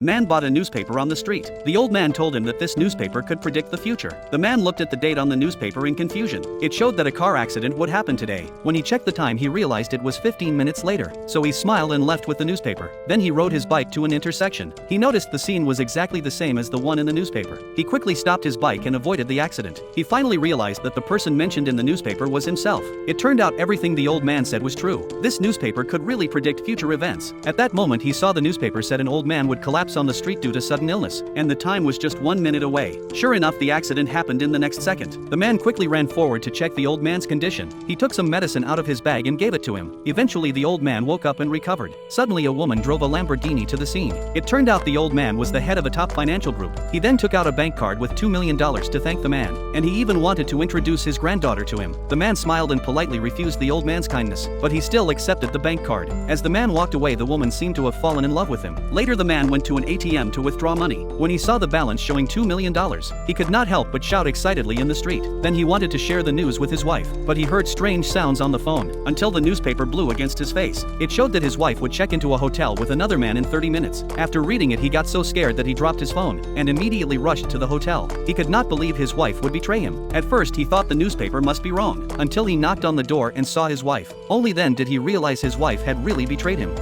Man bought a newspaper on the street. The old man told him that this newspaper could predict the future. The man looked at the date on the newspaper in confusion. It showed that a car accident would happen today. When he checked the time, he realized it was 15 minutes later. So he smiled and left with the newspaper. Then he rode his bike to an intersection. He noticed the scene was exactly the same as the one in the newspaper. He quickly stopped his bike and avoided the accident. He finally realized that the person mentioned in the newspaper was himself. It turned out everything the old man said was true. This newspaper could really predict future events. At that moment, he saw the newspaper said an old man would collapse on the street due to sudden illness, and the time was just 1 minute away. Sure enough, the accident happened in the next second. The man quickly ran forward to check the old man's condition. He took some medicine out of his bag and gave it to him. Eventually, the old man woke up and recovered. Suddenly, a woman drove a Lamborghini to the scene. It turned out the old man was the head of a top financial group. He then took out a bank card with $2 million to thank the man, and he even wanted to introduce his granddaughter to him. The man smiled and politely refused the old man's kindness, but he still accepted the bank card. As the man walked away, the woman seemed to have fallen in love with him. Later, the man went to an ATM to withdraw money. When he saw the balance showing $2 million, he could not help but shout excitedly in the street. Then he wanted to share the news with his wife, but he heard strange sounds on the phone, until the newspaper blew against his face. It showed that his wife would check into a hotel with another man in 30 minutes. After reading it, he got so scared that he dropped his phone, and immediately rushed to the hotel. He could not believe his wife would betray him. At first he thought the newspaper must be wrong, until he knocked on the door and saw his wife. Only then did he realize his wife had really betrayed him.